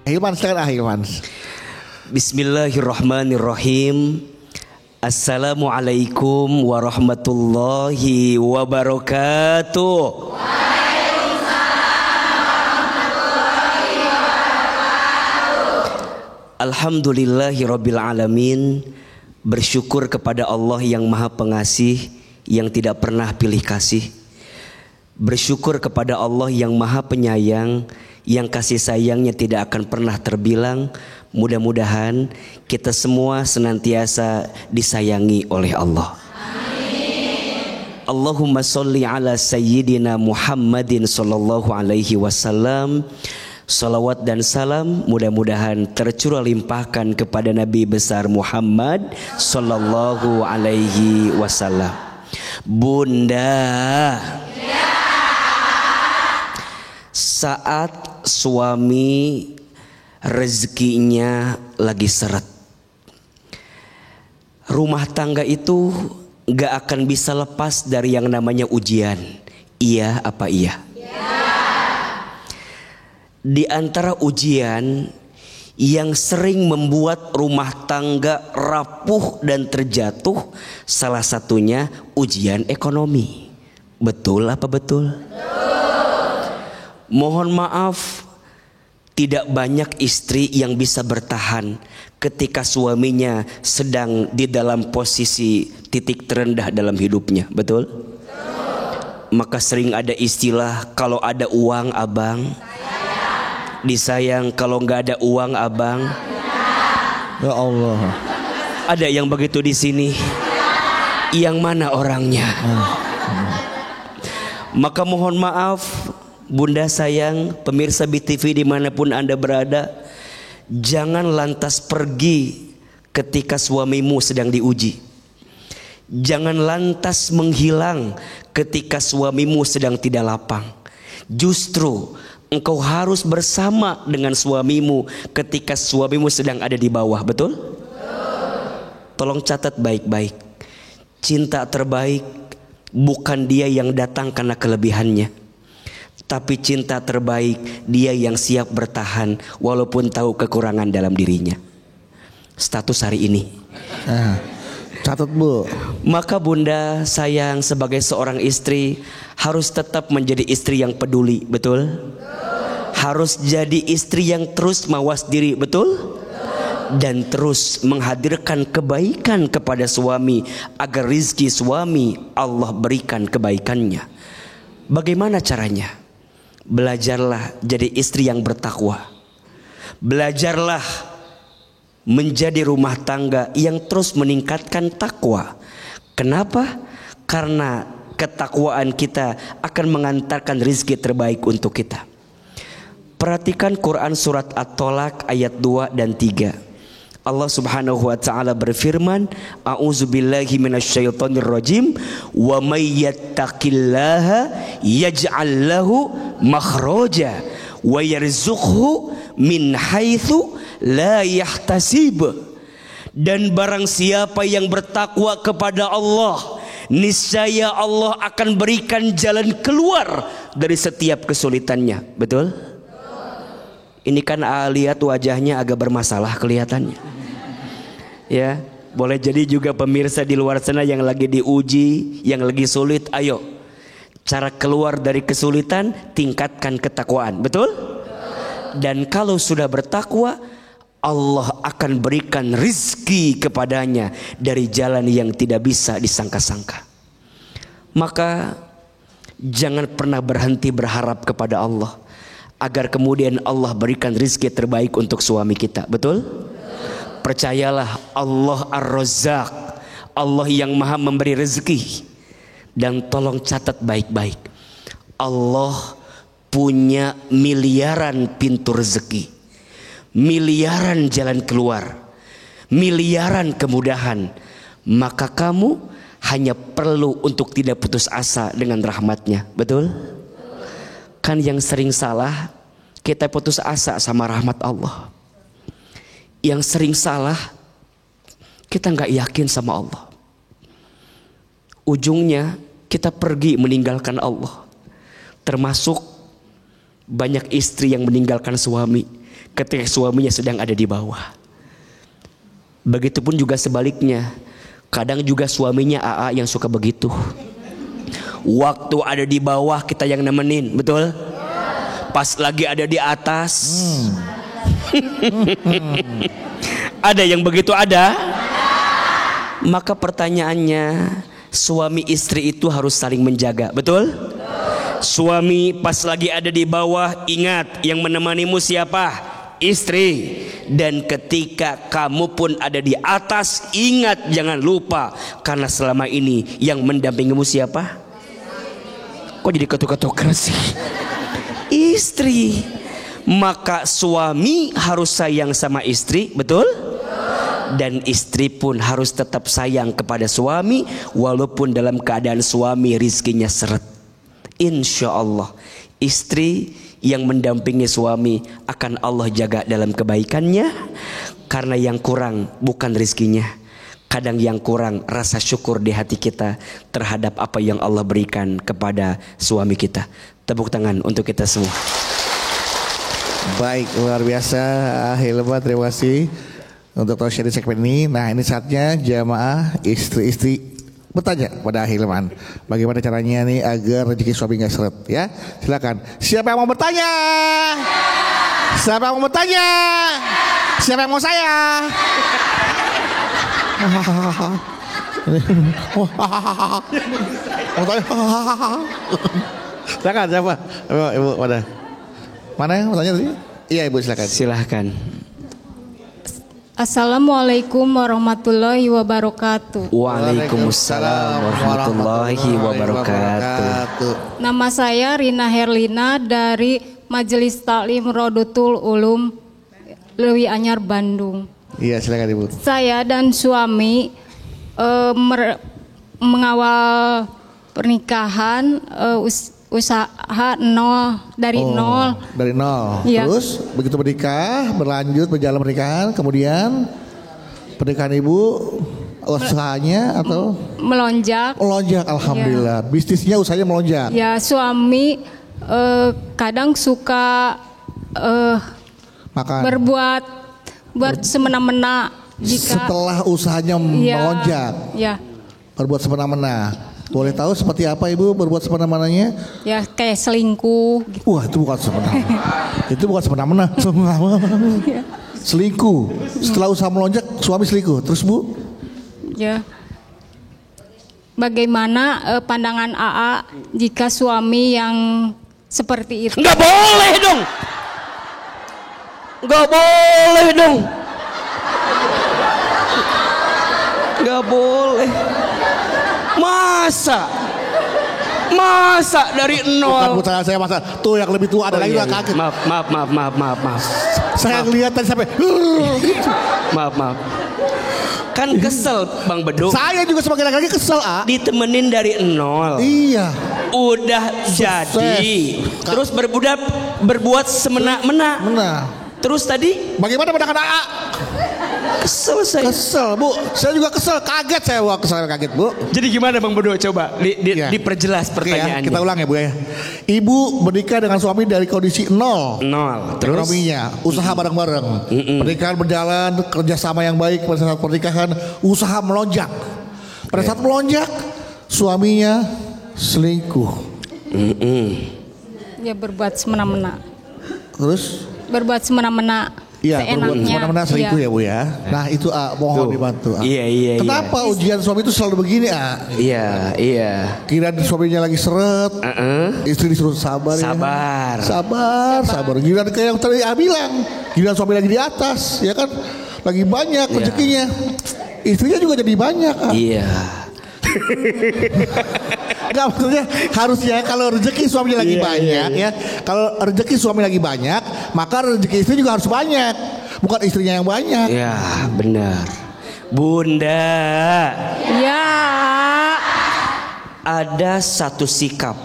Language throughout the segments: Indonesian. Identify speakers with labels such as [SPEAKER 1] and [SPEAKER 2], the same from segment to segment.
[SPEAKER 1] Hilman, silakan Hilman.
[SPEAKER 2] Bismillahirrahmanirrahim. Assalamualaikum warahmatullahi wabarakatuh. Alhamdulillahi rabbil alamin. Bersyukur kepada Allah yang maha pengasih, yang tidak pernah pilih kasih. Bersyukur kepada Allah yang maha penyayang, yang kasih sayangnya tidak akan pernah terbilang. Mudah-mudahan kita semua senantiasa disayangi oleh Allah. Amin. Allahumma sholli ala sayyidina Muhammadin sallallahu alaihi wasallam. Salawat dan salam mudah-mudahan tercurah limpahkan kepada Nabi besar Muhammad sallallahu alaihi wasallam. Bunda, saat suami rezekinya lagi seret, rumah tangga itu gak akan bisa lepas dari yang namanya ujian. Iya apa iya? Di antara ujian yang sering membuat rumah tangga rapuh dan terjatuh, salah satunya ujian ekonomi. Betul apa betul? Mohon maaf, tidak banyak istri yang bisa bertahan ketika suaminya sedang di dalam posisi titik terendah dalam hidupnya. Betul? Maka sering ada istilah, kalau ada uang abang disayang, kalau nggak ada uang abang.
[SPEAKER 1] Ya Allah.
[SPEAKER 2] Ada yang begitu di sini? Yang mana orangnya? Maka mohon maaf, Bunda sayang, pemirsa BTV dimanapun Anda berada, jangan lantas pergi ketika suamimu sedang diuji. Jangan lantas menghilang ketika suamimu sedang tidak lapang. Justru engkau harus bersama dengan suamimu ketika suamimu sedang ada di bawah. Betul? Tolong catat baik-baik. Cinta terbaik bukan dia yang datang karena kelebihannya, tapi cinta terbaik dia yang siap bertahan walaupun tahu kekurangan dalam dirinya. Status hari ini.
[SPEAKER 1] Catat Bu.
[SPEAKER 2] Maka Bunda sayang, sebagai seorang istri harus tetap menjadi istri yang peduli. Betul? Harus jadi istri yang terus mawas diri. Betul? Dan terus menghadirkan kebaikan kepada suami agar rizki suami Allah berikan kebaikannya. Bagaimana caranya? Belajarlah jadi istri yang bertakwa. Belajarlah menjadi rumah tangga yang terus meningkatkan takwa. Kenapa? Karena ketakwaan kita akan mengantarkan rizki terbaik untuk kita. Perhatikan Quran surat At-Tolak ayat 2 dan 3. Allah subhanahu wa ta'ala berfirman, A'udzubillahi minasyaitonirrajim, wa may yattaqillaha yaj'al lahu makhraja wa yarzuqhu min haitsu la yahtasib. Dan barang siapa yang bertakwa kepada Allah, niscaya Allah akan berikan jalan keluar dari setiap kesulitannya. Betul? Ini kan lihat wajahnya agak bermasalah kelihatannya. Ya, boleh jadi juga pemirsa di luar sana yang lagi diuji, yang lagi sulit. Ayo, cara keluar dari kesulitan, tingkatkan ketakwaan. Betul? Dan kalau sudah bertakwa, Allah akan berikan rizki kepadanya dari jalan yang tidak bisa disangka-sangka. Maka jangan pernah berhenti berharap kepada Allah agar kemudian Allah berikan rizki terbaik untuk suami kita. Betul? Percayalah, Allah Ar-Razzaq, Allah yang maha memberi rezeki. Dan tolong catat baik-baik, Allah punya miliaran pintu rezeki, miliaran jalan keluar, miliaran kemudahan. Maka kamu hanya perlu untuk tidak putus asa dengan rahmatnya. Betul? Kan yang sering salah, kita putus asa sama rahmat Allah. Yang sering salah, kita nggak yakin sama Allah. Ujungnya kita pergi meninggalkan Allah. Termasuk banyak istri yang meninggalkan suami ketika suaminya sedang ada di bawah. Begitupun juga sebaliknya. Kadang juga suaminya AA yang suka begitu. Waktu ada di bawah kita yang nemenin, betul? Pas lagi ada di atas. Ada yang begitu ada? Maka pertanyaannya, suami istri itu harus saling menjaga, betul? Suami pas lagi ada di bawah, ingat yang menemanimu siapa? Istri. Dan ketika kamu pun ada di atas, ingat jangan lupa, karena selama ini yang mendampingimu siapa? Kok jadi ketuk-ketuk sih? Istri. Maka suami harus sayang sama istri, betul? Dan istri pun harus tetap sayang kepada suami, walaupun dalam keadaan suami rizkinya seret. Insya Allah istri yang mendampingi suami akan Allah jaga dalam kebaikannya. Karena yang kurang bukan rizkinya, kadang yang kurang rasa syukur di hati kita terhadap apa yang Allah berikan kepada suami kita. Tepuk tangan untuk kita semua.
[SPEAKER 1] Baik, luar biasa Hilman, terima kasih untuk sharing segmen ini. Nah, ini saatnya jamaah istri-istri bertanya pada Hilman, bagaimana caranya nih agar rezeki suami nggak seret, ya? Silakan. Siapa yang mau bertanya? Siapa yang mau bertanya? Siapa yang mau saya? Mau tanya? Silakan, siapa? Ibu, mana yang mau tanya tadi? Iya, Ibu, silakan.
[SPEAKER 2] Silahkan.
[SPEAKER 3] Assalamualaikum warahmatullahi wabarakatuh.
[SPEAKER 2] Waalaikumsalam warahmatullahi wabarakatuh.
[SPEAKER 3] Nama saya Rina Herlina dari Majelis Taklim Rodotul Ulum Lewi Anyar, Bandung.
[SPEAKER 1] Iya, silakan Ibu.
[SPEAKER 3] Saya dan suami mengawal pernikahan, usaha dari nol.
[SPEAKER 1] Dari nol.
[SPEAKER 3] Ya.
[SPEAKER 1] Terus begitu menikah, berlanjut berjalan pernikahan, kemudian pernikahan Ibu usahanya atau
[SPEAKER 3] melonjak.
[SPEAKER 1] Melonjak, alhamdulillah. Ya. Bisnisnya usahanya melonjak.
[SPEAKER 3] Ya, suami kadang suka
[SPEAKER 1] makan.
[SPEAKER 3] Buat semena-mena jika
[SPEAKER 1] setelah usahanya melonjak.
[SPEAKER 3] Ya.
[SPEAKER 1] Berbuat semena-mena. Boleh tahu seperti apa Ibu berbuat semena-menanya?
[SPEAKER 3] Ya, kayak selingkuh gitu.
[SPEAKER 1] Wah, itu bukan semena-mena. Itu bukan semena-mena. Selingkuh. Setelah usaha melonjak, suami selingkuh. Terus Bu?
[SPEAKER 3] Ya. Bagaimana pandangan AA jika suami yang seperti itu?
[SPEAKER 2] Nggak boleh dong. Nggak boleh dong. Nggak boleh. Masa dari nol.
[SPEAKER 1] Bukan saya masa. Tuh yang lebih tua ada lagi,
[SPEAKER 2] iya.
[SPEAKER 1] kaget.
[SPEAKER 2] Maaf.
[SPEAKER 1] Saya lihat tadi sampai
[SPEAKER 2] Maaf. Kan kesel Bang Beduk.
[SPEAKER 1] Saya juga sebagai laki-laki kesel,
[SPEAKER 2] Ditemenin dari nol.
[SPEAKER 1] Iya.
[SPEAKER 2] Udah sukses. Jadi. Terus berbuat semena-mena. Terus tadi
[SPEAKER 1] bagaimana pandangan AA?
[SPEAKER 2] Kesel saya.
[SPEAKER 1] Kesel Bu. Saya juga kesel. Kaget saya. Kaget Bu.
[SPEAKER 2] Jadi gimana Bang Beduk? Coba diperjelas pertanyaannya.
[SPEAKER 1] Kita ulang ya Bu ya. Ibu menikah dengan suami dari kondisi nol.
[SPEAKER 2] Terus
[SPEAKER 1] ekonominya, usaha bareng-bareng. Pernikahan berjalan, kerjasama yang baik. Pada saat pernikahan, usaha melonjak. Pada saat melonjak, suaminya selingkuh.
[SPEAKER 3] Ya, berbuat semena-mena.
[SPEAKER 1] Terus?
[SPEAKER 3] Berbuat semena-mena.
[SPEAKER 1] Iya, berbuat semena-mena selingkuh ya Bu ya. Nah itu mohon dibantu.
[SPEAKER 2] Iya.
[SPEAKER 1] Kenapa ujian suami itu selalu begini
[SPEAKER 2] Iya.
[SPEAKER 1] Kira suaminya lagi seret, istri disuruh sabar. Giliran kayak yang tadi bilang, giliran suami lagi di atas, ya kan, lagi banyak rezekinya, istrinya juga jadi banyak.
[SPEAKER 2] Iya.
[SPEAKER 1] Enggak, maksudnya harusnya kalau rezeki suaminya lagi banyak ya. Kalau rezeki suami lagi banyak, maka rezeki istri juga harus banyak. Bukan istrinya yang banyak.
[SPEAKER 2] Ya, benar. Bunda.
[SPEAKER 3] Ya.
[SPEAKER 2] Ada satu sikap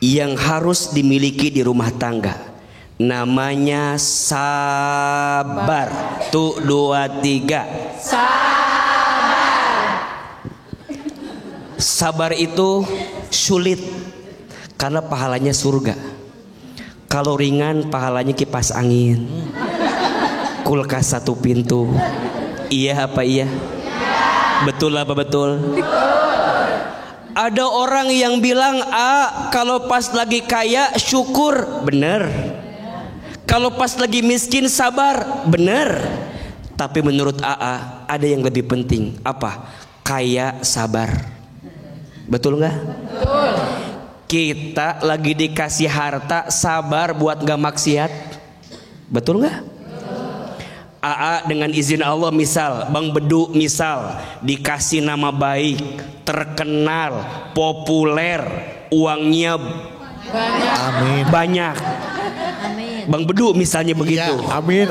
[SPEAKER 2] yang harus dimiliki di rumah tangga. Namanya sabar. Tuh 2 3. Sabar itu sulit karena pahalanya surga. Kalau ringan pahalanya kipas angin, kulkas 1 pintu. Iya apa iya? Betul apa betul? Ada orang yang bilang kalau pas lagi kaya syukur, bener. Kalau pas lagi miskin sabar, bener. Tapi menurut AA ada yang lebih penting. Apa? Kaya sabar. Betul nggak? Betul. Kita lagi dikasih harta sabar buat nggak maksiat. Betul nggak? AA dengan izin Allah, misal Bang Bedu misal dikasih nama baik, terkenal, populer, uangnya banyak. Amin. Bang Bedu misalnya begitu.
[SPEAKER 1] Ya, amin.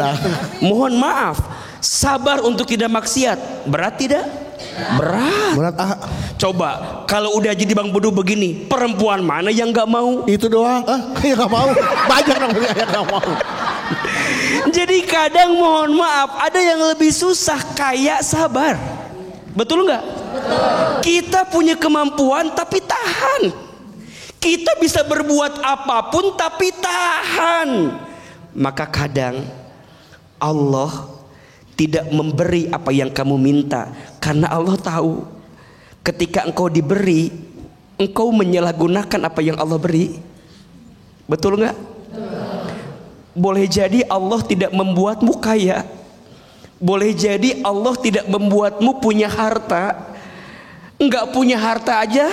[SPEAKER 2] Mohon maaf, sabar untuk tidak maksiat berat tidak? Berat. Coba kalau udah jadi Bang Bedu begini, perempuan mana yang nggak mau?
[SPEAKER 1] Itu doang. Yang nggak mau. Banyak dong yang nggak mau.
[SPEAKER 2] Jadi kadang mohon maaf ada yang lebih susah kaya sabar. Betul nggak? Betul. Kita punya kemampuan tapi tahan. Kita bisa berbuat apapun tapi tahan. Maka kadang Allah tidak memberi apa yang kamu minta karena Allah tahu ketika engkau diberi engkau menyalahgunakan apa yang Allah beri. Betul nggak? Boleh jadi Allah tidak membuatmu kaya. Boleh jadi Allah tidak membuatmu punya harta. Enggak punya harta aja,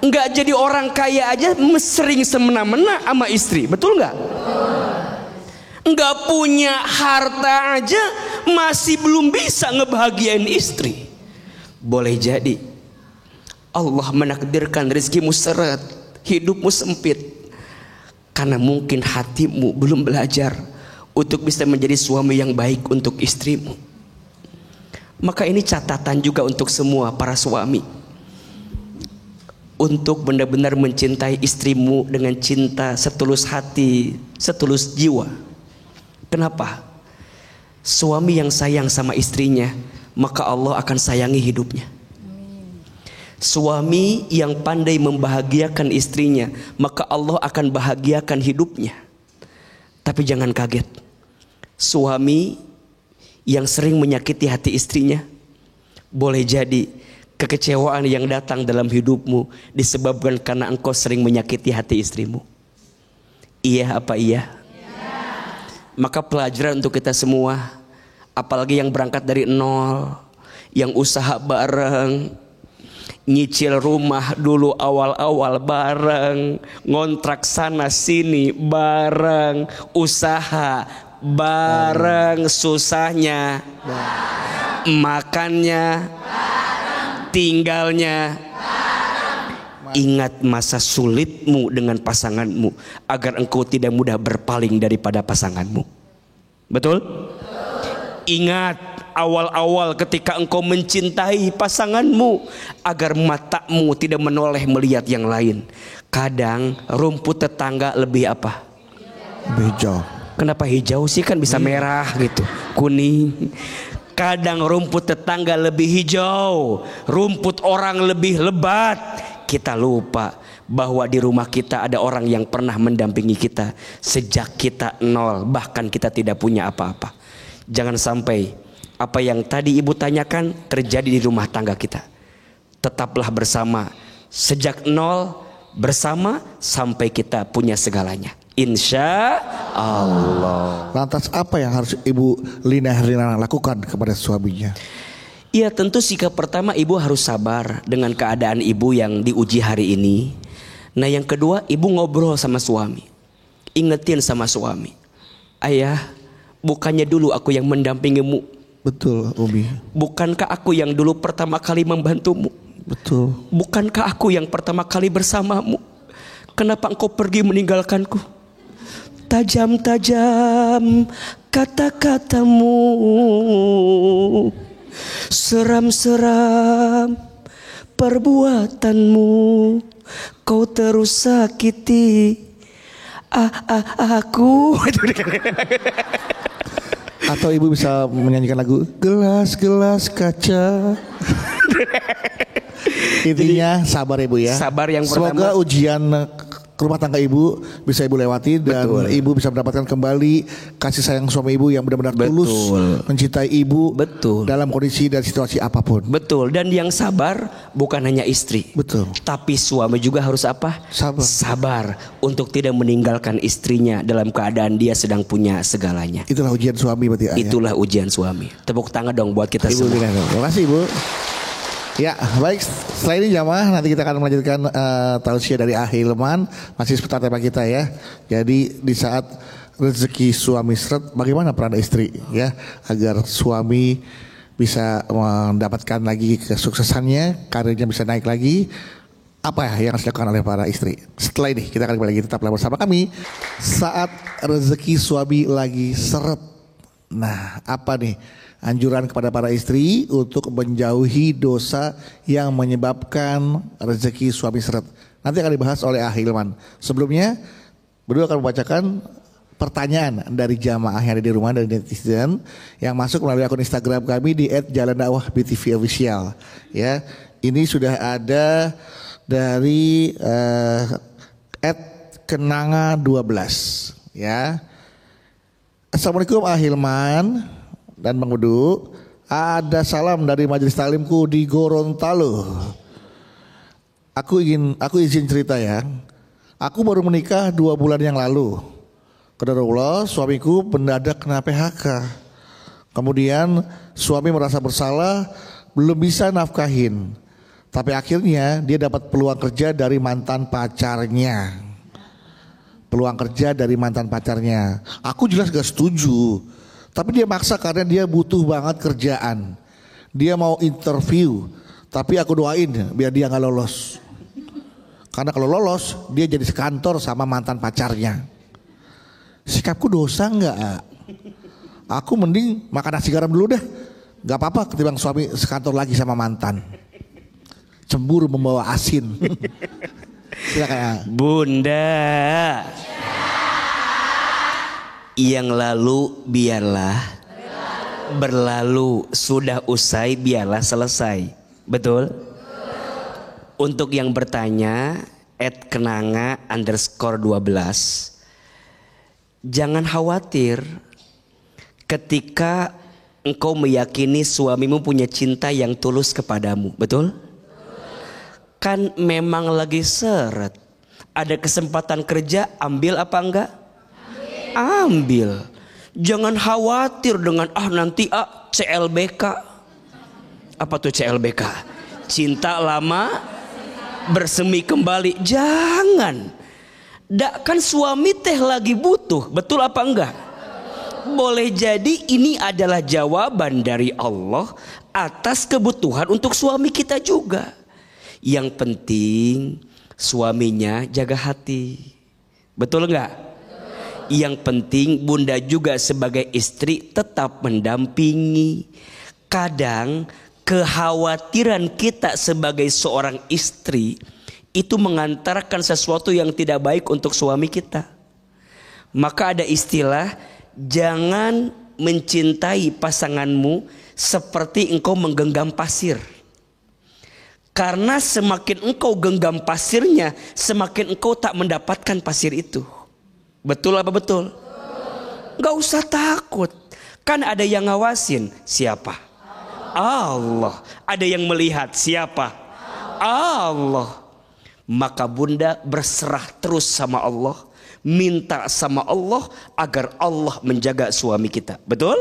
[SPEAKER 2] enggak jadi orang kaya aja sering semena-mena sama istri. Betul enggak? Enggak punya harta aja masih belum bisa ngebahagiain istri. Boleh jadi Allah menakdirkan rezekimu seret, hidupmu sempit karena mungkin hatimu belum belajar untuk bisa menjadi suami yang baik untuk istrimu. Maka ini catatan juga untuk semua para suami, untuk benar-benar mencintai istrimu dengan cinta setulus hati, setulus jiwa. Kenapa? Suami yang sayang sama istrinya, maka Allah akan sayangi hidupnya. Suami yang pandai membahagiakan istrinya, maka Allah akan bahagiakan hidupnya. Tapi jangan kaget, suami yang sering menyakiti hati istrinya, boleh jadi kekecewaan yang datang dalam hidupmu disebabkan karena engkau sering menyakiti hati istrimu. Iya apa iya? Maka pelajaran untuk kita semua, apalagi yang berangkat dari nol, yang usaha bareng, nyicil rumah dulu awal-awal bareng, ngontrak sana sini bareng, usaha bareng, susahnya makannya, tinggalnya. Ingat masa sulitmu dengan pasanganmu agar engkau tidak mudah berpaling daripada pasanganmu. Betul? Ingat awal-awal ketika engkau mencintai pasanganmu agar matamu tidak menoleh melihat yang lain. Kadang rumput tetangga lebih apa?
[SPEAKER 1] Hijau.
[SPEAKER 2] Kenapa hijau sih, kan bisa merah gitu, kuning. Kadang rumput tetangga lebih hijau, rumput orang lebih lebat. Kita lupa bahwa di rumah kita ada orang yang pernah mendampingi kita sejak kita nol, bahkan kita tidak punya apa-apa. Jangan sampai apa yang tadi ibu tanyakan terjadi di rumah tangga kita. Tetaplah bersama sejak nol, bersama sampai kita punya segalanya, insya Allah.
[SPEAKER 1] Lantas apa yang harus Ibu Lina Herlina lakukan kepada suaminya?
[SPEAKER 2] Ya tentu sikap pertama ibu harus sabar dengan keadaan ibu yang diuji hari ini. Nah yang kedua, ibu ngobrol sama suami, ingetin sama suami, ayah, bukannya dulu aku yang mendampingimu.
[SPEAKER 1] Betul, Umi.
[SPEAKER 2] Bukankah aku yang dulu pertama kali membantumu?
[SPEAKER 1] Betul.
[SPEAKER 2] Bukankah aku yang pertama kali bersamamu? Kenapa engkau pergi meninggalkanku? Tajam-tajam kata-katamu, seram-seram perbuatanmu, kau terus sakiti aku.
[SPEAKER 1] Atau ibu bisa menyanyikan lagu Gelas-gelas kaca. Intinya sabar ibu ya.
[SPEAKER 2] Sabar yang
[SPEAKER 1] Semoga
[SPEAKER 2] pertama.
[SPEAKER 1] ujian rumah tangga ibu bisa ibu lewati dan
[SPEAKER 2] Betul.
[SPEAKER 1] ibu bisa mendapatkan kembali kasih sayang suami ibu yang benar-benar tulus
[SPEAKER 2] Betul.
[SPEAKER 1] mencintai ibu.
[SPEAKER 2] Betul.
[SPEAKER 1] Dalam kondisi dan situasi apapun.
[SPEAKER 2] Betul. Dan yang sabar bukan hanya istri.
[SPEAKER 1] Betul.
[SPEAKER 2] Tapi suami juga harus apa?
[SPEAKER 1] Sabar.
[SPEAKER 2] Sabar untuk tidak meninggalkan istrinya dalam keadaan dia sedang punya segalanya.
[SPEAKER 1] Itulah ujian suami berarti. Ayah.
[SPEAKER 2] Itulah ujian suami. Tepuk tangan dong buat kita
[SPEAKER 1] Ibu
[SPEAKER 2] semua.
[SPEAKER 1] terima kasih ibu. Ya baik, setelah ini jamaah nanti kita akan melanjutkan tausiah dari Ahilman. Masih seputar tema kita ya. Jadi di saat rezeki suami seret, bagaimana peran istri ya agar suami bisa mendapatkan lagi kesuksesannya, karirnya bisa naik lagi. Apa ya yang harus dilakukan oleh para istri? Setelah ini kita akan kembali lagi, tetaplah bersama kami. Saat rezeki suami lagi seret, nah apa nih anjuran kepada para istri untuk menjauhi dosa yang menyebabkan rezeki suami seret? Nanti akan dibahas oleh Ahilman. Sebelumnya beliau akan membacakan pertanyaan dari jamaah yang ada di rumah, dari netizen yang masuk melalui akun Instagram kami di @jalandakwah_btv_official. Ya, ini sudah ada dari @kenanga12 ya. Assalamualaikum Ahilman dan Bang Udu. Ada salam dari Majelis Taklimku di Gorontalo. Aku izin cerita ya. Aku baru menikah 2 bulan yang lalu. Qadarullah suamiku mendadak kena PHK. Kemudian suami merasa bersalah, belum bisa nafkahin. Tapi akhirnya dia dapat peluang kerja dari mantan pacarnya. Aku jelas gak setuju. Tapi dia maksa karena dia butuh banget kerjaan. Dia mau interview. Tapi aku doain biar dia gak lolos. Karena kalau lolos dia jadi sekantor sama mantan pacarnya. Sikapku dosa gak? Aku mending makan nasi garam dulu deh. Gak apa-apa ketimbang suami sekantor lagi sama mantan. Cemburu membawa asin. Silakan.
[SPEAKER 2] Bunda, yang lalu biarlah berlalu, sudah usai biarlah selesai. Betul? Untuk yang bertanya @kenanga_12, jangan khawatir ketika engkau meyakini suamimu punya cinta yang tulus kepadamu. Betul? Kan memang lagi seret, ada kesempatan kerja, ambil apa enggak? Ambil. Jangan khawatir dengan nanti CLBK. Apa tuh CLBK? Cinta lama bersemi kembali. Jangan. Kan suami teh lagi butuh. Betul apa enggak? Boleh jadi ini adalah jawaban dari Allah atas kebutuhan untuk suami kita juga. Yang penting suaminya jaga hati. Betul enggak? Yang penting bunda juga sebagai istri tetap mendampingi. Kadang kekhawatiran kita sebagai seorang istri itu mengantarkan sesuatu yang tidak baik untuk suami kita. Maka ada istilah, jangan mencintai pasanganmu seperti engkau menggenggam pasir. Karena semakin engkau genggam pasirnya, semakin engkau tak mendapatkan pasir itu. Betul apa betul? Gak usah takut. Kan ada yang ngawasin. Siapa? Allah. Ada yang melihat. Siapa? Allah. Maka bunda berserah terus sama Allah. Minta sama Allah agar Allah menjaga suami kita. Betul?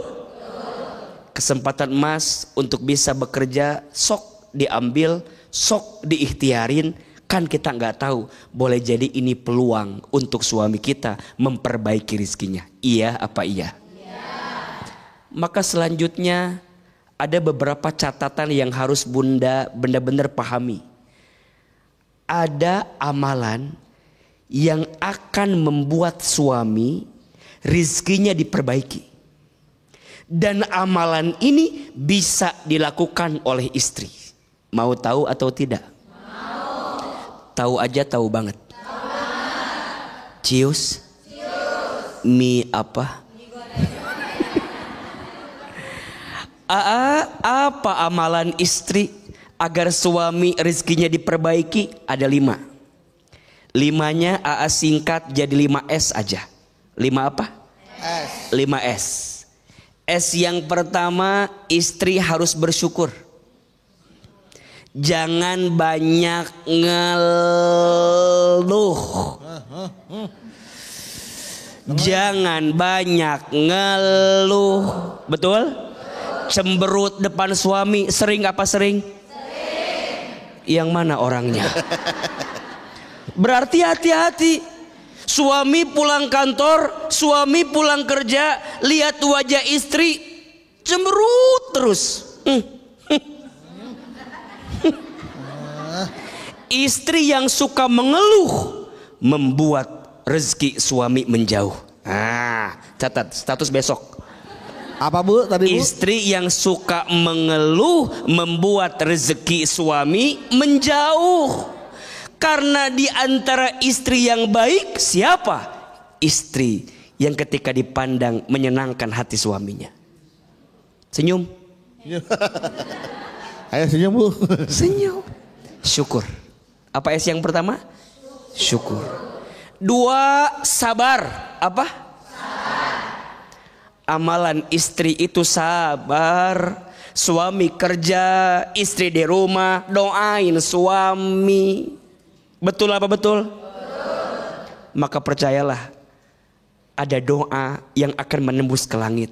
[SPEAKER 2] Kesempatan emas untuk bisa bekerja sok diambil, sok diikhtiarin. Kan kita nggak tahu, boleh jadi ini peluang untuk suami kita memperbaiki rizkinya. Iya apa iya? Maka selanjutnya ada beberapa catatan yang harus bunda benar-benar pahami. Ada amalan yang akan membuat suami rizkinya diperbaiki. Dan amalan ini bisa dilakukan oleh istri. Mau tahu atau tidak? Tahu aja, tahu banget. Cius. Mie apa? Apa amalan istri agar suami rezekinya diperbaiki ada 5. 5-nya AA singkat jadi 5S aja. 5 apa?
[SPEAKER 1] S.
[SPEAKER 2] 5S. S yang pertama, istri harus bersyukur. Jangan banyak ngeluh. Jangan banyak ngeluh. Betul? Cemberut depan suami sering apa sering? Yang mana orangnya? Berarti hati-hati. Suami pulang kantor, suami pulang kerja, lihat wajah istri cemberut terus. Istri yang suka mengeluh membuat rezeki suami menjauh. Catat status besok.
[SPEAKER 1] Apa Bu tadi Bu?
[SPEAKER 2] Istri yang suka mengeluh membuat rezeki suami menjauh. Karena di antara istri yang baik siapa? Istri yang ketika dipandang menyenangkan hati suaminya. Senyum.
[SPEAKER 1] Ayo senyum Bu.
[SPEAKER 2] Senyum. Syukur. Apa S yang pertama? Syukur. 2, sabar. Apa? Amalan istri itu sabar. Suami kerja, istri di rumah, doain suami. Betul apa betul? Maka percayalah, ada doa yang akan menembus ke langit.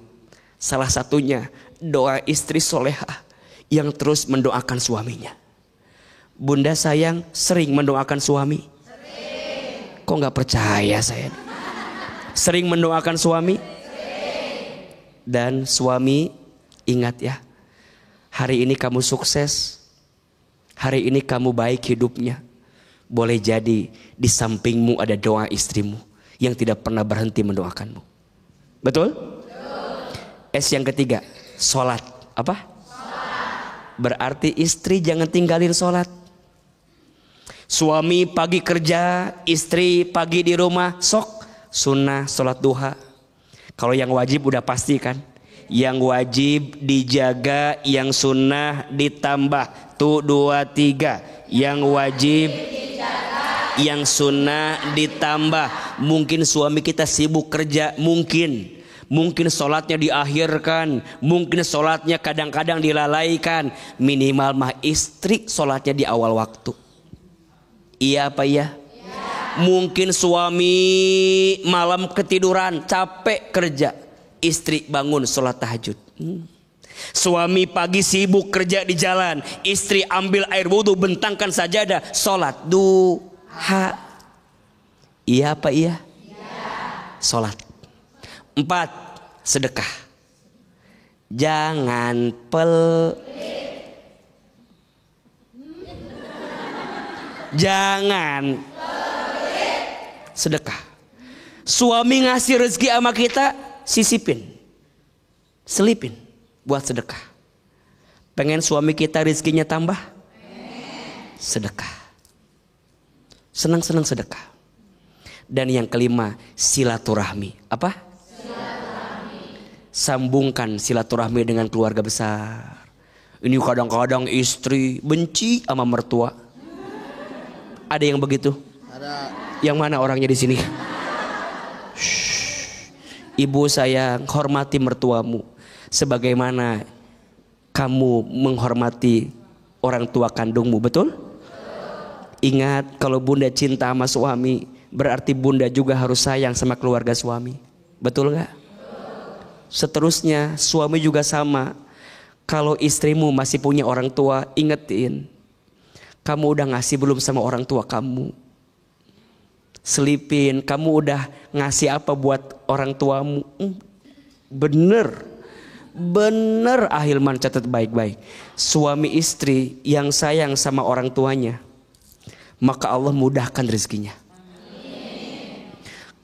[SPEAKER 2] Salah satunya doa istri solehah yang terus mendoakan suaminya. Bunda sayang sering mendoakan suami? Sering. Kok nggak percaya saya? Sering mendoakan suami? Sering. Dan suami ingat ya, hari ini kamu sukses, hari ini kamu baik hidupnya. Boleh jadi di sampingmu ada doa istrimu yang tidak pernah berhenti mendoakanmu. Betul? S yang ketiga, sholat. Apa? Berarti istri jangan tinggalin sholat. Suami pagi kerja, istri pagi di rumah, sok sunnah sholat duha. Kalau yang wajib udah pasti kan. Yang wajib dijaga, yang sunnah ditambah. Tuh 2, 3. Yang wajib, yang sunnah ditambah. Mungkin suami kita sibuk kerja, mungkin sholatnya diakhirkan, mungkin sholatnya kadang-kadang dilalaikan. Minimal mah istri sholatnya di awal waktu. Iya apa iya? Mungkin suami malam ketiduran, capek kerja, istri bangun sholat tahajud. Suami pagi sibuk kerja di jalan, istri ambil air wudhu, bentangkan sajadah, sholat duha. Iya apa iya? Sholat. 4, sedekah. Jangan jangan sedekah. Suami ngasih rezeki sama kita, sisipin, selipin buat sedekah. Pengen suami kita rezekinya tambah? Sedekah. Senang-senang sedekah. Dan yang kelima, silaturahmi. Apa? Silaturahmi. Sambungkan silaturahmi dengan keluarga besar. Ini kadang-kadang istri benci sama mertua. Ada yang begitu?
[SPEAKER 1] Ada.
[SPEAKER 2] Yang mana orangnya di sini? Ibu sayang, hormati mertuamu sebagaimana kamu menghormati orang tua kandungmu, betul? Ingat, kalau bunda cinta sama suami, berarti bunda juga harus sayang sama keluarga suami. Betul gak? Seterusnya suami juga sama. Kalau istrimu masih punya orang tua, ingetin, kamu udah ngasih belum sama orang tua kamu? Selipin, kamu udah ngasih apa buat orang tuamu? Bener Ahilman, catat baik-baik. Suami istri yang sayang sama orang tuanya, maka Allah mudahkan rezekinya.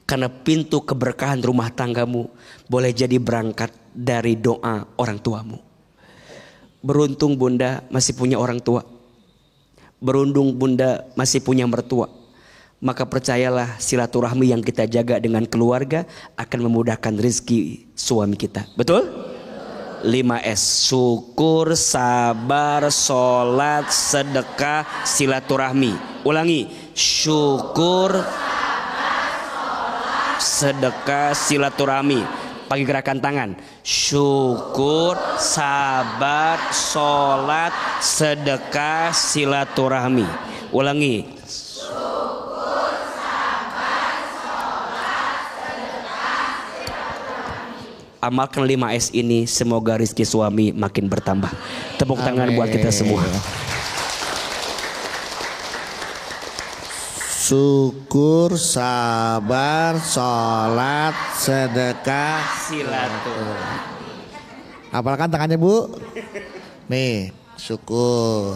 [SPEAKER 2] Karena pintu keberkahan rumah tanggamu boleh jadi berangkat dari doa orang tuamu. Beruntung bunda masih punya orang tua. Beruntung bunda masih punya mertua. Maka percayalah, silaturahmi yang kita jaga dengan keluarga akan memudahkan rezeki suami kita. Betul? 5S. Syukur, sabar, sholat, sedekah, silaturahmi. Ulangi. Syukur, sedekah, silaturahmi. Pakai gerakan tangan. Syukur, sabar, sholat, sedekah, silaturahmi. Ulangi. Amalkan 5S ini, semoga rezeki suami makin bertambah. Tepuk tangan buat kita semua.
[SPEAKER 1] Syukur, sabar, sholat, sedekah,
[SPEAKER 2] Silaturahmi.
[SPEAKER 1] Apalkan tangannya Bu. Nih, syukur,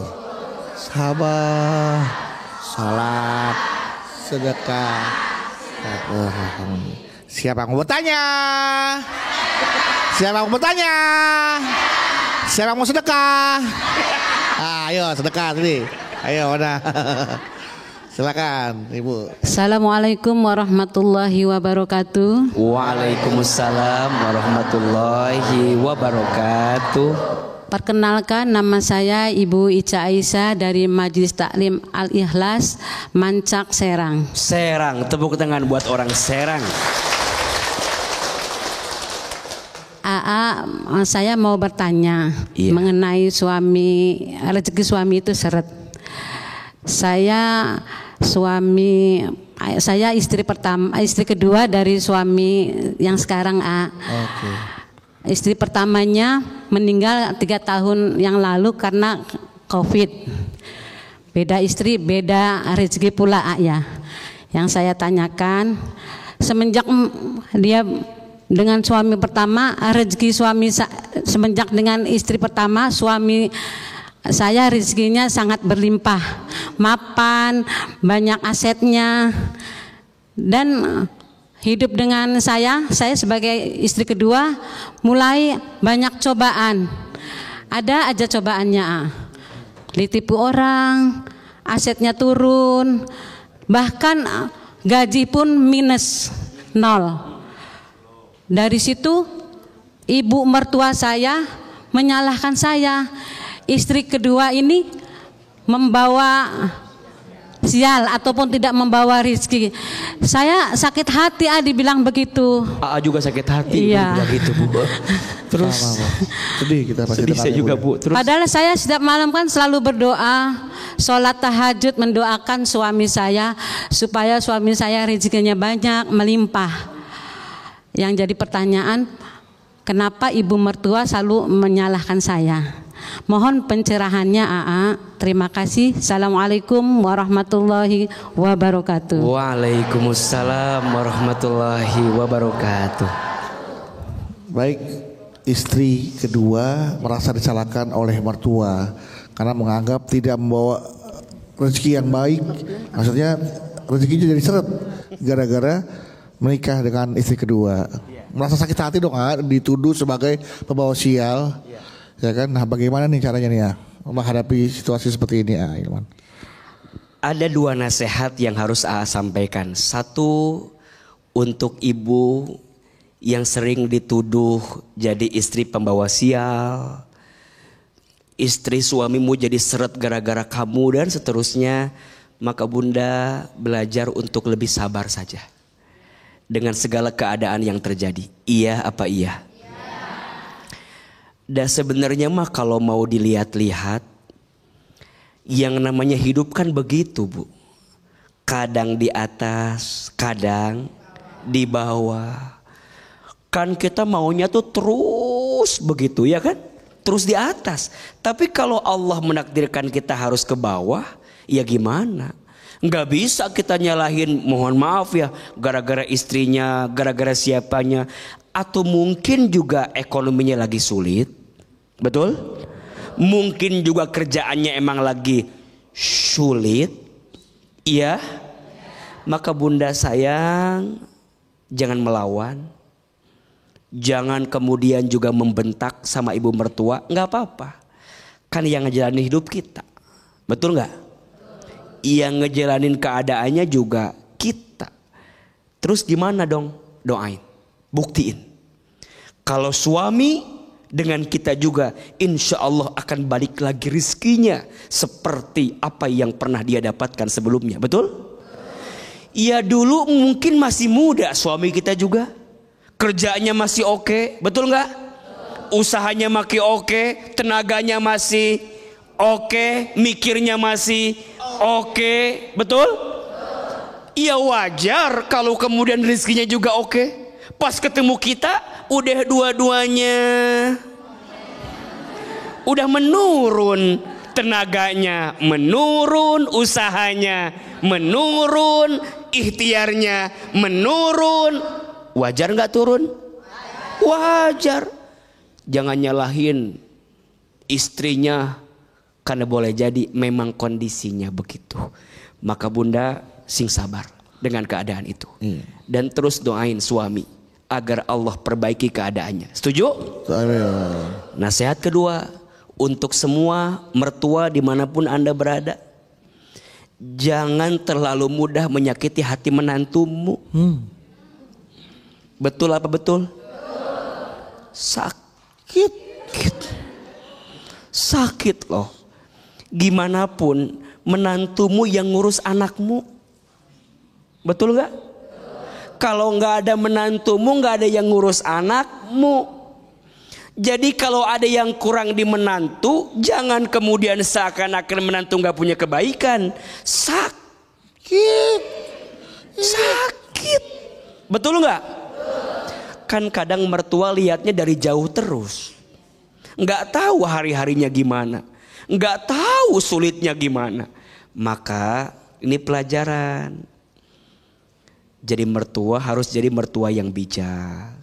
[SPEAKER 1] sabar, sholat, sedekah. Siapa yang mau bertanya? Siapa yang mau bertanya? Siapa yang mau sedekah? Ayo sedekah tadi. Ayo mana? Silakan Ibu.
[SPEAKER 4] Assalamualaikum warahmatullahi wabarakatuh.
[SPEAKER 2] Waalaikumsalam warahmatullahi wabarakatuh.
[SPEAKER 4] Perkenalkan, nama saya Ibu Ica Aisyah dari Majelis Taklim Al-Ikhlas, Mancak, Serang.
[SPEAKER 2] Serang, tepuk tangan buat orang Serang.
[SPEAKER 4] Saya mau bertanya mengenai suami, rezeki suami itu seret. Saya istri kedua dari suami yang sekarang
[SPEAKER 1] Oke.
[SPEAKER 4] Istri pertamanya meninggal 3 tahun yang lalu karena COVID. Beda istri, beda rezeki pula ya. Yang saya tanyakan, semenjak dia dengan suami pertama, rezeki suami semenjak dengan istri pertama, suami saya rezekinya sangat berlimpah, mapan, banyak asetnya, dan hidup dengan saya sebagai istri kedua mulai banyak cobaan. Ada aja cobaannya, ditipu orang, asetnya turun, bahkan gaji pun minus 0. Dari situ ibu mertua saya menyalahkan saya, istri kedua ini membawa sial ataupun tidak membawa rezeki. Saya sakit hati dibilang begitu.
[SPEAKER 2] Juga sakit hati begitu Bu. Terus
[SPEAKER 1] sedih kita pasti.
[SPEAKER 2] Sedih saya juga Bu. Terus,
[SPEAKER 4] padahal saya setiap malam kan selalu berdoa, sholat tahajud, mendoakan suami saya supaya suami saya rezekinya banyak, melimpah. Yang jadi pertanyaan, kenapa ibu mertua selalu menyalahkan saya? Mohon pencerahannya Terima kasih. Assalamualaikum warahmatullahi wabarakatuh.
[SPEAKER 2] Waalaikumsalam warahmatullahi wabarakatuh.
[SPEAKER 1] Baik, istri kedua merasa disalahkan oleh mertua karena menganggap tidak membawa rezeki yang baik. Maksudnya rezekinya jadi seret gara-gara menikah dengan istri kedua. Merasa sakit hati dong, dituduh sebagai pembawa sial. Ya kan? Nah, bagaimana nih caranya nih menghadapi situasi seperti ini, Ilman?
[SPEAKER 2] Ada 2 nasihat yang harus sampaikan. Satu, untuk ibu yang sering dituduh jadi istri pembawa sial, istri suamimu jadi seret gara-gara kamu dan seterusnya, maka Bunda belajar untuk lebih sabar saja dengan segala keadaan yang terjadi. Iya apa iya? Dan sebenarnya mah kalau mau dilihat-lihat, yang namanya hidup kan begitu Bu. Kadang di atas, kadang di bawah. Kan kita maunya tuh terus begitu ya kan? Terus di atas. Tapi kalau Allah menakdirkan kita harus ke bawah, ya gimana? Nggak bisa kita nyalahin, mohon maaf ya, gara-gara istrinya, gara-gara siapanya, atau mungkin juga ekonominya lagi sulit, betul? Mungkin juga kerjaannya emang lagi sulit, iya. Maka Bunda sayang, jangan melawan, jangan kemudian juga membentak sama ibu mertua, nggak apa-apa. Kan yang ngejalanin hidup kita, betul nggak? Yang ngejalanin keadaannya juga kita. Terus gimana dong? Doain, buktiin. Kalau suami dengan kita juga insya Allah akan balik lagi rizkinya seperti apa yang pernah dia dapatkan sebelumnya. Betul? Ya dulu mungkin masih muda suami kita juga, kerjanya masih oke, betul nggak? Usahanya masih oke, tenaganya masih oke, mikirnya masih oke, betul? Ya wajar kalau kemudian rizkinya juga oke. Pas ketemu kita udah dua-duanya udah menurun, tenaganya menurun, usahanya menurun, ikhtiarnya menurun. Wajar nggak turun? Wajar. Jangan nyalahin istrinya, karena boleh jadi memang kondisinya begitu. Maka bunda sing sabar dengan keadaan itu, dan terus doain suami agar Allah perbaiki keadaannya. Setuju? Nasihat kedua untuk semua mertua dimanapun Anda berada, jangan terlalu mudah menyakiti hati menantumu. Betul apa betul? Sakit loh. Gimana pun menantumu yang ngurus anakmu. Betul gak? Kalau nggak ada menantumu, nggak ada yang ngurus anakmu. Jadi kalau ada yang kurang di menantu, jangan kemudian seakan-akan menantu nggak punya kebaikan. Sakit. Betul nggak? Kan kadang mertua lihatnya dari jauh terus, nggak tahu hari-harinya gimana, nggak tahu sulitnya gimana. Maka ini pelajaran. Jadi mertua harus jadi mertua yang bijak.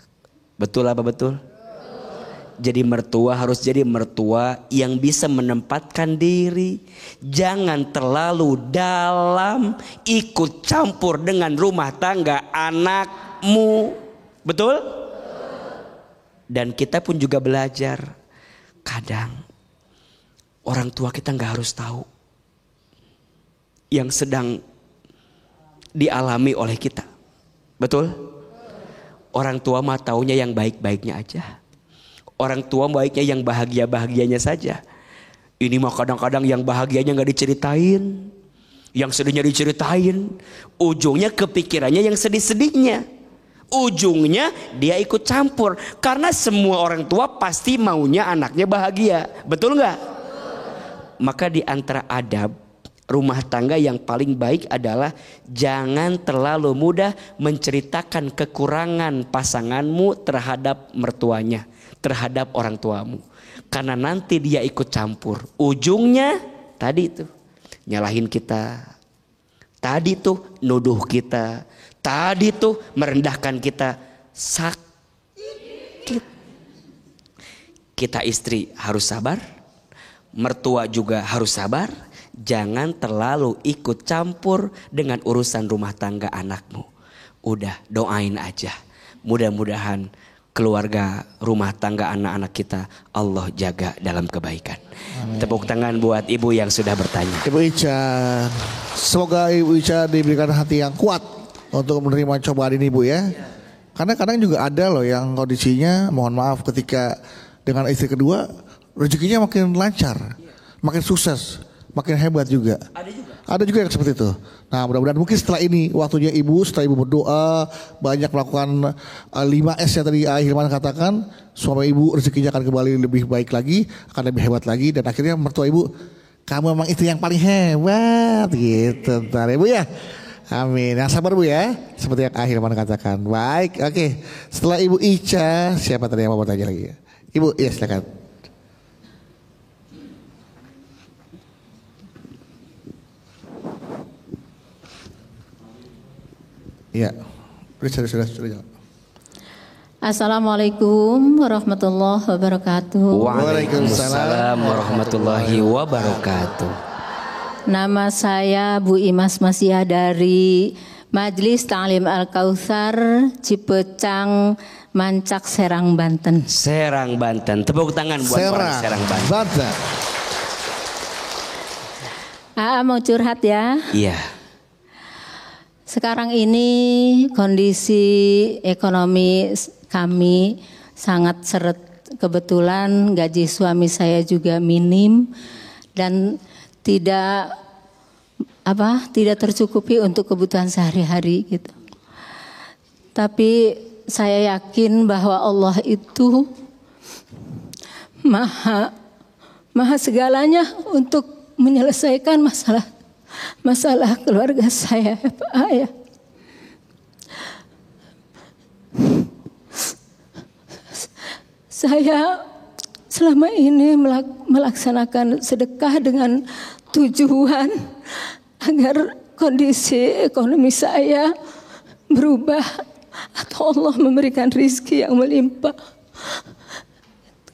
[SPEAKER 2] Betul apa betul? Jadi mertua harus jadi mertua yang bisa menempatkan diri. Jangan terlalu dalam ikut campur dengan rumah tangga anakmu. Betul? Dan kita pun juga belajar. Kadang orang tua kita gak harus tahu yang sedang dialami oleh kita. Betul? Orang tua mah taunya yang baik-baiknya aja. Orang tua baiknya yang bahagia-bahagianya saja. Ini mah kadang-kadang yang bahagianya gak diceritain, yang sedihnya diceritain. Ujungnya kepikirannya yang sedih-sedihnya. Ujungnya dia ikut campur. Karena semua orang tua pasti maunya anaknya bahagia. Betul gak? Maka di antara adab rumah tangga yang paling baik adalah jangan terlalu mudah menceritakan kekurangan pasanganmu terhadap mertuanya, terhadap orang tuamu. Karena nanti dia ikut campur. Ujungnya tadi itu nyalahin kita, tadi tuh nuduh kita, tadi tuh merendahkan kita. Sakit. Kita istri harus sabar, mertua juga harus sabar. Jangan terlalu ikut campur dengan urusan rumah tangga anakmu. Udah doain aja. Mudah-mudahan keluarga rumah tangga anak-anak kita Allah jaga dalam kebaikan. Amin. Tepuk tangan buat ibu yang sudah bertanya.
[SPEAKER 1] Ibu Ica, semoga Ibu Ica diberikan hati yang kuat untuk menerima cobaan ini Bu ya. Karena kadang juga ada loh yang kondisinya mohon maaf ketika dengan istri kedua rezekinya makin lancar, makin sukses, makin hebat juga. Ada juga yang seperti itu. Nah mudah-mudahan mungkin setelah ini waktunya ibu, setelah ibu berdoa banyak melakukan 5S yang tadi Hilman katakan, suami ibu rezekinya akan kembali lebih baik lagi, akan lebih hebat lagi, dan akhirnya mertua ibu, kamu memang istri yang paling hebat gitu. Ntar ibu ya. Amin. Yang sabar Bu ya, seperti yang Hilman katakan. Baik, oke. Setelah Ibu Ica, siapa tadi yang mau bertanya lagi? Ibu, ya silakan. Iya, sudah.
[SPEAKER 5] Assalamualaikum warahmatullahi wabarakatuh.
[SPEAKER 2] Waalaikumsalam warahmatullahi wabarakatuh.
[SPEAKER 5] Nama saya Bu Imas Masiyah dari Majelis Ta'lim Al-Kautsar, Cipecang, Mancak, Serang, Banten.
[SPEAKER 2] Serang, Banten. Tepuk tangan buat orang Serang, Banten.
[SPEAKER 5] Mau curhat ya?
[SPEAKER 2] Iya.
[SPEAKER 5] Sekarang ini kondisi ekonomi kami sangat seret kebetulan gaji suami saya juga minim dan tidak tercukupi untuk kebutuhan sehari-hari gitu. Tapi saya yakin bahwa Allah itu maha segalanya untuk menyelesaikan masalah keluarga saya, Pak Ayah. Saya selama ini melaksanakan sedekah dengan tujuan agar kondisi ekonomi saya berubah atau Allah memberikan rizki yang melimpah.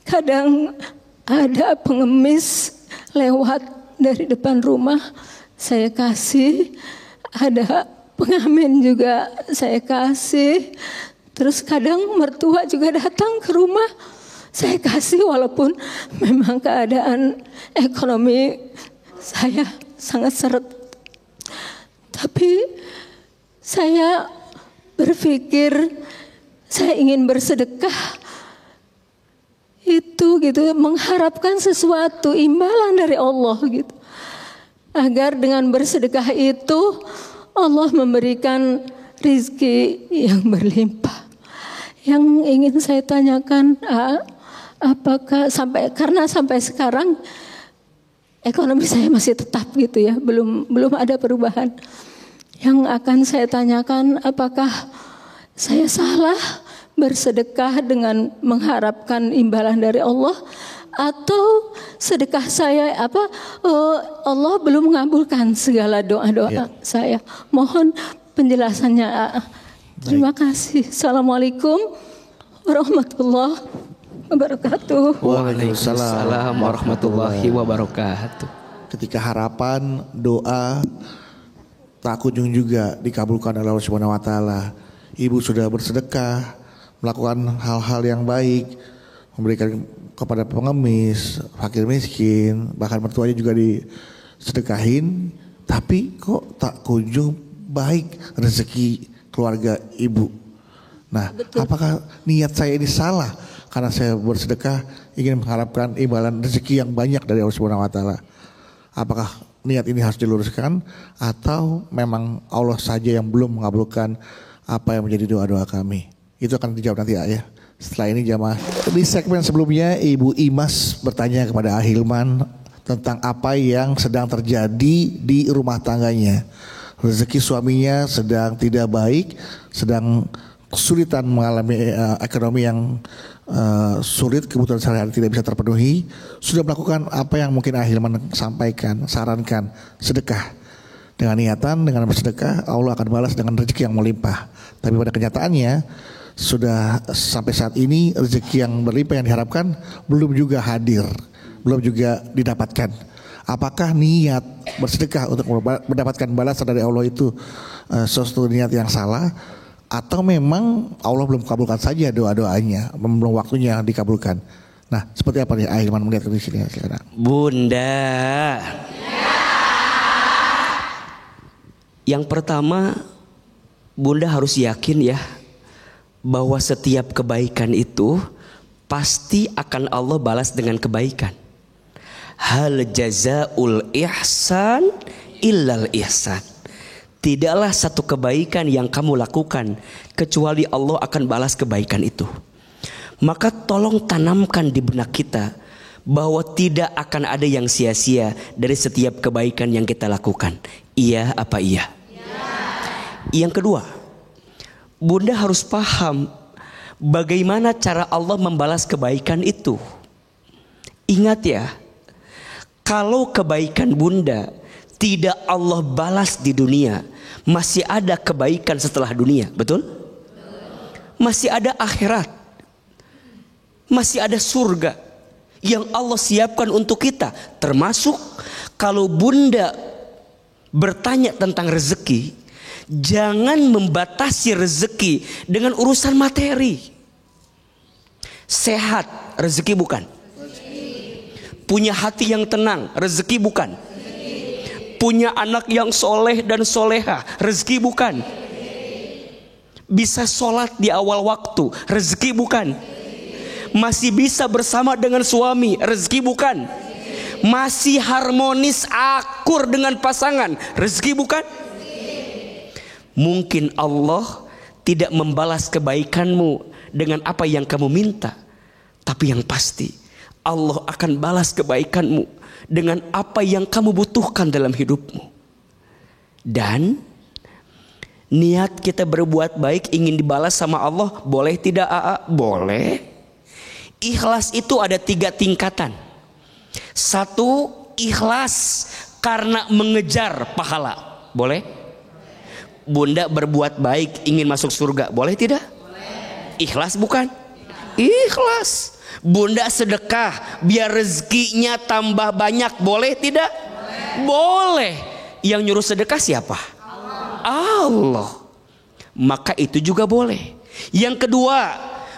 [SPEAKER 5] Kadang ada pengemis lewat dari depan rumah, saya kasih. Ada pengamen juga saya kasih. Terus kadang mertua juga datang ke rumah, saya kasih walaupun memang keadaan ekonomi saya sangat seret. Tapi saya berpikir saya ingin bersedekah itu gitu, mengharapkan sesuatu imbalan dari Allah gitu. Agar dengan bersedekah itu Allah memberikan rizki yang berlimpah. Yang ingin saya tanyakan, apakah karena sampai sekarang ekonomi saya masih tetap gitu ya, belum ada perubahan. Yang akan saya tanyakan, apakah saya salah bersedekah dengan mengharapkan imbalan dari Allah, atau sedekah saya Allah belum mengabulkan segala doa-doa saya. Mohon penjelasannya. Terima kasih. Assalamualaikum warahmatullahi wabarakatuh.
[SPEAKER 2] Waalaikumsalam warahmatullahi wabarakatuh.
[SPEAKER 1] Ketika harapan, doa tak kunjung juga dikabulkan oleh Allah Subhanahu wa taala. Ibu sudah bersedekah, melakukan hal-hal yang baik, memberikan kepada pengemis, fakir miskin, bahkan mertuanya juga disedekahin, tapi kok tak kunjung baik rezeki keluarga ibu. Nah, betul. Apakah niat saya ini salah karena saya bersedekah ingin mengharapkan imbalan rezeki yang banyak dari Allah Subhanahu wa taala? Apakah niat ini harus diluruskan atau memang Allah saja yang belum mengabulkan apa yang menjadi doa-doa kami? Itu akan dijawab nanti ya. Setelah ini jamaah. Di segmen sebelumnya Ibu Imas bertanya kepada Ahilman tentang apa yang sedang terjadi di rumah tangganya. Rezeki suaminya sedang tidak baik, sedang kesulitan mengalami ekonomi yang sulit, kebutuhan sehari-hari tidak bisa terpenuhi. Sudah melakukan apa yang mungkin Ahilman sampaikan, sarankan, sedekah. Dengan niatan, dengan bersedekah, Allah akan balas dengan rezeki yang melimpah. Tapi pada kenyataannya, sudah sampai saat ini rezeki yang berlimpah yang diharapkan belum juga hadir, belum juga didapatkan. Apakah niat bersedekah untuk mendapatkan balasan dari Allah itu suatu niat yang salah, atau memang Allah belum kabulkan saja doa-doanya, belum waktunya dikabulkan? Nah, seperti apa nih Ahilman melihat di sini sekarang?
[SPEAKER 2] Bunda, yang pertama, Bunda harus yakin ya, bahwa setiap kebaikan itu pasti akan Allah balas dengan kebaikan. Hal jazaul ihsan illal ihsan. Tidaklah satu kebaikan yang kamu lakukan kecuali Allah akan balas kebaikan itu. Maka tolong tanamkan di benak kita bahwa tidak akan ada yang sia-sia dari setiap kebaikan yang kita lakukan. Iya apa iya? Yang kedua, Bunda harus paham bagaimana cara Allah membalas kebaikan itu. Ingat ya, kalau kebaikan Bunda tidak Allah balas di dunia, masih ada kebaikan setelah dunia, betul? Masih ada akhirat, masih ada surga yang Allah siapkan untuk kita. Termasuk kalau Bunda bertanya tentang rezeki, jangan membatasi rezeki dengan urusan materi. Sehat, rezeki bukan. Punya hati yang tenang, rezeki bukan. Punya anak yang soleh dan soleha, rezeki bukan. Bisa sholat di awal waktu, rezeki bukan. masih bisa bersama dengan suami, rezeki bukan? Masih harmonis akur dengan pasangan, rezeki bukan? Mungkin Allah tidak membalas kebaikanmu dengan apa yang kamu minta, tapi yang pasti Allah akan balas kebaikanmu dengan apa yang kamu butuhkan dalam hidupmu. Dan niat kita berbuat baik ingin dibalas sama Allah, boleh tidak AA? Boleh. Ikhlas itu ada 3 tingkatan. 1, ikhlas karena mengejar pahala. Boleh? Bunda berbuat baik ingin masuk surga, boleh tidak? Boleh. Ikhlas bukan? Ikhlas. Bunda sedekah biar rezekinya tambah banyak, boleh tidak? Boleh. Yang nyuruh sedekah siapa? Allah. Maka itu juga boleh. Yang kedua,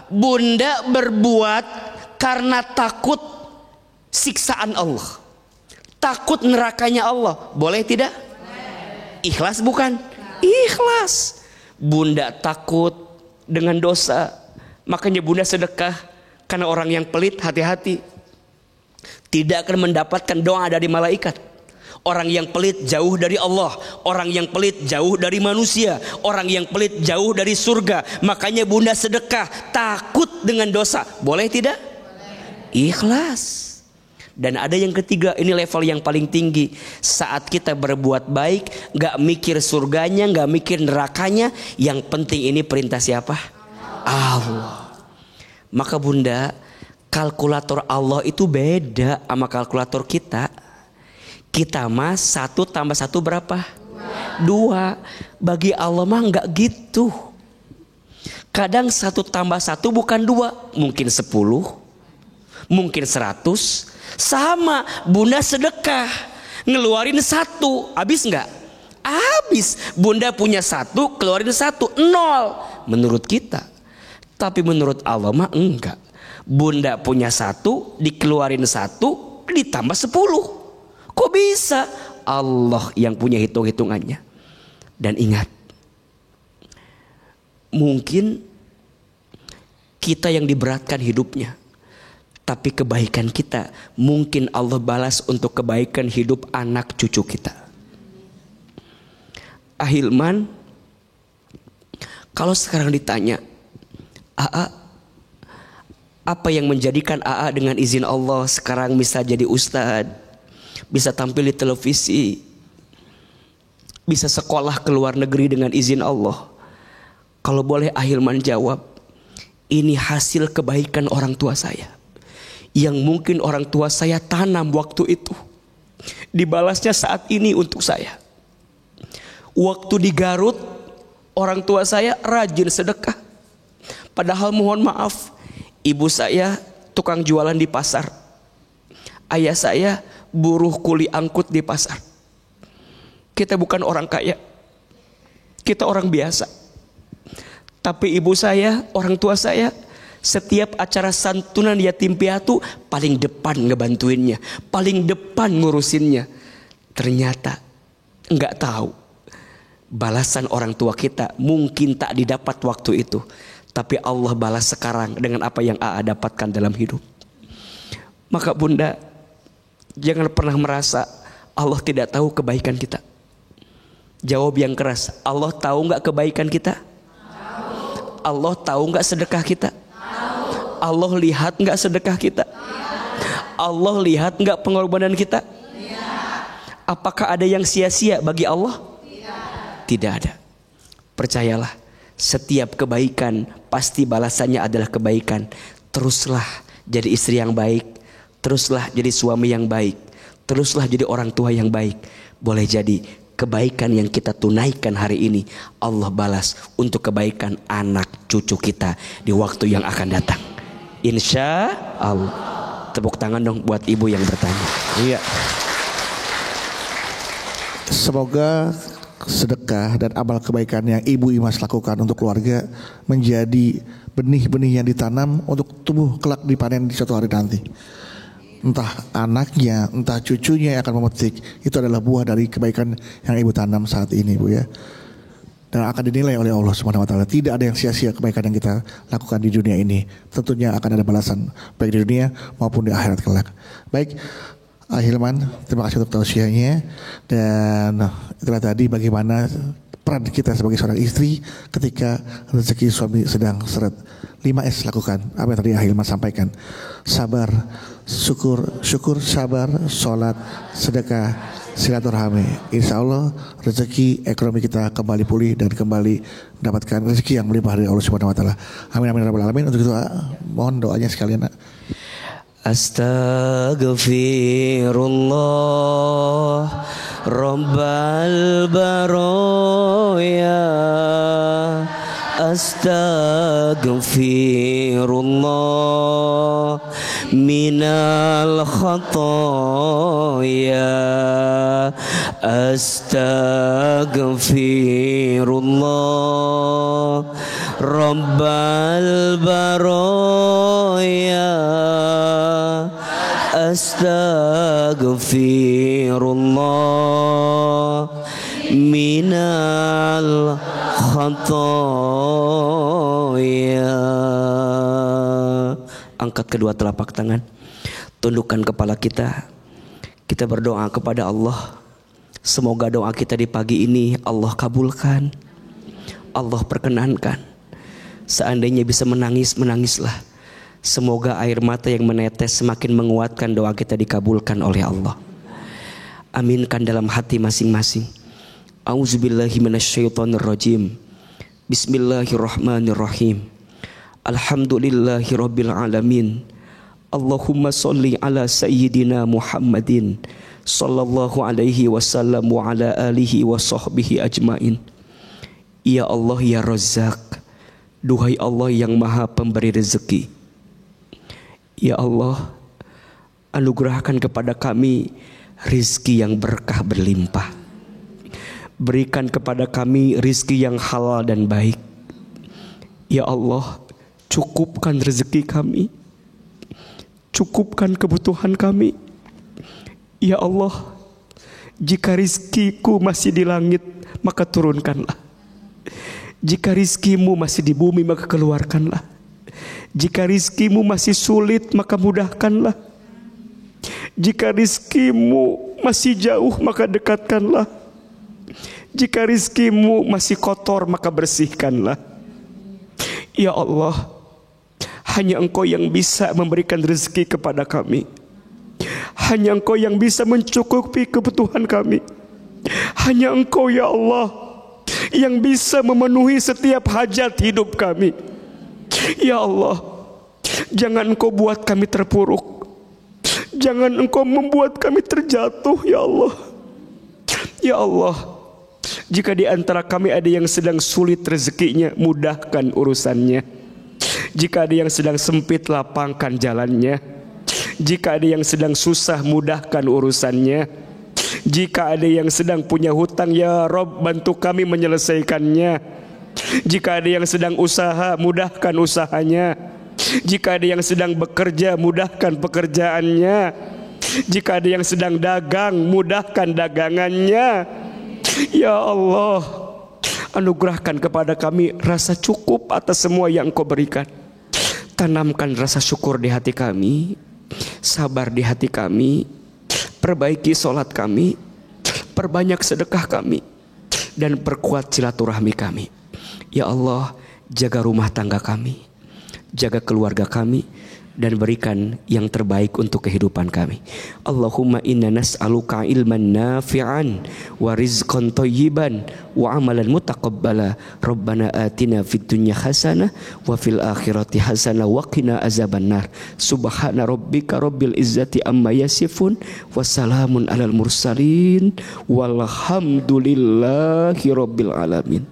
[SPEAKER 2] bunda berbuat karena takut siksaan Allah, takut nerakanya Allah, boleh tidak? Ikhlas bukan? Ikhlas. Bunda takut dengan dosa, makanya bunda sedekah. Karena orang yang pelit, hati-hati, tidak akan mendapatkan doa dari malaikat. Orang yang pelit jauh dari Allah, orang yang pelit jauh dari manusia, orang yang pelit jauh dari surga. Makanya bunda sedekah takut dengan dosa, boleh tidak? Ikhlas. Dan ada yang ketiga, ini level yang paling tinggi. Saat kita berbuat baik, gak mikir surganya, gak mikir nerakanya, yang penting ini perintah siapa? Allah. Maka bunda, kalkulator Allah itu beda sama kalkulator kita. Kita mah 1 tambah 1 berapa? 2. Bagi Allah mah enggak gitu. Kadang 1 tambah 1 bukan 2, mungkin 10, mungkin 100. Sama, bunda sedekah ngeluarin 1, habis enggak? Habis. Bunda punya 1, keluarin 1, 0 menurut kita. Tapi menurut Allah mah enggak. Bunda punya 1, dikeluarin 1, ditambah 10. Kok bisa? Allah yang punya hitung-hitungannya. Dan ingat, mungkin kita yang diberatkan hidupnya, tapi kebaikan kita mungkin Allah balas untuk kebaikan hidup anak cucu kita. Ahilman, kalau sekarang ditanya, AA, apa yang menjadikan AA dengan izin Allah sekarang bisa jadi ustadz, bisa tampil di televisi, bisa sekolah ke luar negeri dengan izin Allah? Kalau boleh Ahilman jawab, ini hasil kebaikan orang tua saya, yang mungkin orang tua saya tanam waktu itu, dibalasnya saat ini untuk saya. Waktu di Garut, orang tua saya rajin sedekah. Padahal mohon maaf, ibu saya tukang jualan di pasar, ayah saya buruh kuli angkut di pasar. Kita bukan orang kaya, kita orang biasa. Tapi ibu saya, orang tua saya, setiap acara santunan yatim piatu paling depan ngebantuinnya, paling depan ngurusinnya. Ternyata nggak tahu balasan orang tua kita mungkin tak didapat waktu itu, tapi Allah balas sekarang dengan apa yang AA dapatkan dalam hidup. Maka bunda, jangan pernah merasa Allah tidak tahu kebaikan kita. Jawab yang keras, Allah tahu nggak kebaikan kita? Tahu. Allah tahu nggak sedekah kita? Tahu. Allah lihat nggak sedekah kita? Lihat. Allah lihat nggak pengorbanan kita? Lihat. Apakah ada yang sia-sia bagi Allah? Tidak ada. Percayalah, setiap kebaikan pasti balasannya adalah kebaikan. Teruslah jadi istri yang baik, teruslah jadi suami yang baik, teruslah jadi orang tua yang baik. Boleh jadi kebaikan yang kita tunaikan hari ini Allah balas untuk kebaikan anak cucu kita di waktu yang akan datang, insya Allah. Tepuk tangan dong buat ibu yang bertanya.
[SPEAKER 1] Iya. Semoga sedekah dan amal kebaikan yang Ibu Imas lakukan untuk keluarga menjadi benih-benih yang ditanam untuk tumbuh kelak dipanen di suatu hari nanti. Entah anaknya, entah cucunya yang akan memetik, itu adalah buah dari kebaikan yang Ibu tanam saat ini, Bu ya. dan akan dinilai oleh Allah Subhanahu wa taala. Tidak ada yang sia-sia kebaikan yang kita lakukan di dunia ini. Tentunya akan ada balasan baik di dunia maupun di akhirat kelak. Baik, Hilman, terima kasih untuk tausiahnya. Dan itulah tadi bagaimana peran kita sebagai seorang istri ketika rezeki suami sedang seret. 5S lakukan apa yang tadi Hilman sampaikan. Sabar, syukur, sabar, sholat, sedekah, silaturahmi. Insya Allah rezeki ekonomi kita kembali pulih dan kembali mendapatkan rezeki yang melimpah dari Allah Subhanahu wa taala. Amin amin ya rabbal alamin. Untuk itu mohon doanya sekalian.
[SPEAKER 2] Astaghfirullah Rabbal baraya, astaghfirullah minal khataya, astaghfirullah Rabbal baraya, astaghfirullah minal khataya. Angkat kedua telapak tangan, tundukkan kepala kita. Kita berdoa kepada Allah. Semoga doa kita di pagi ini Allah kabulkan, Allah perkenankan. Seandainya bisa menangis, menangislah. Semoga air mata yang menetes semakin menguatkan doa kita dikabulkan oleh Allah. Aminkan dalam hati masing-masing. Auzubillahi minasyaitonirrajim. Bismillahirrahmanirrahim. Alhamdulillahi rabbil alamin. Allahumma sholli ala sayyidina Muhammadin sallallahu alaihi wasallam wa ala alihi wa sahbihi ajmain. Ya Allah ya Razzaq, duhai Allah yang maha pemberi rezeki. Ya Allah, anugerahkan kepada kami rizki yang berkah berlimpah. Berikan kepada kami rizki yang halal dan baik. Ya Allah, cukupkan rezeki kami, cukupkan kebutuhan kami. Ya Allah, jika rizkiku masih di langit, maka turunkanlah. Jika rizkimu masih di bumi, maka keluarkanlah. Jika rizkimu masih sulit, maka mudahkanlah. Jika rizkimu masih jauh, maka dekatkanlah. Jika rizkimu masih kotor, maka bersihkanlah. Ya Allah, hanya Engkau yang bisa memberikan rezeki kepada kami. Hanya Engkau yang bisa mencukupi kebutuhan kami. Hanya Engkau ya Allah yang bisa memenuhi setiap hajat hidup kami. Ya Allah, jangan Engkau buat kami terpuruk. Jangan Engkau membuat kami terjatuh ya Allah. Ya Allah, jika di antara kami ada yang sedang sulit rezekinya, mudahkan urusannya. Jika ada yang sedang sempit, lapangkan jalannya. Jika ada yang sedang susah, mudahkan urusannya. Jika ada yang sedang punya hutang, ya Rob, bantu kami menyelesaikannya. Jika ada yang sedang usaha, mudahkan usahanya. Jika ada yang sedang bekerja, mudahkan pekerjaannya. Jika ada yang sedang dagang, mudahkan dagangannya. Ya Allah, anugerahkan kepada kami rasa cukup atas semua yang Engkau berikan. Tanamkan rasa syukur di hati kami, sabar di hati kami, perbaiki sholat kami, perbanyak sedekah kami, dan perkuat silaturahmi kami. Ya Allah, jaga rumah tangga kami, jaga keluarga kami, dan berikan yang terbaik untuk kehidupan kami. Allahumma inna nas'aluka ilman nafi'an wa rizqan thayyiban wa amalan mutaqabbala. Rabbana atina fid dunya hasanah wa fil akhirati hasanah wa qina azabannar. Subhana rabbika rabbil izzati amma yasifun wa salamun alal mursalin walhamdulillahi rabbil alamin.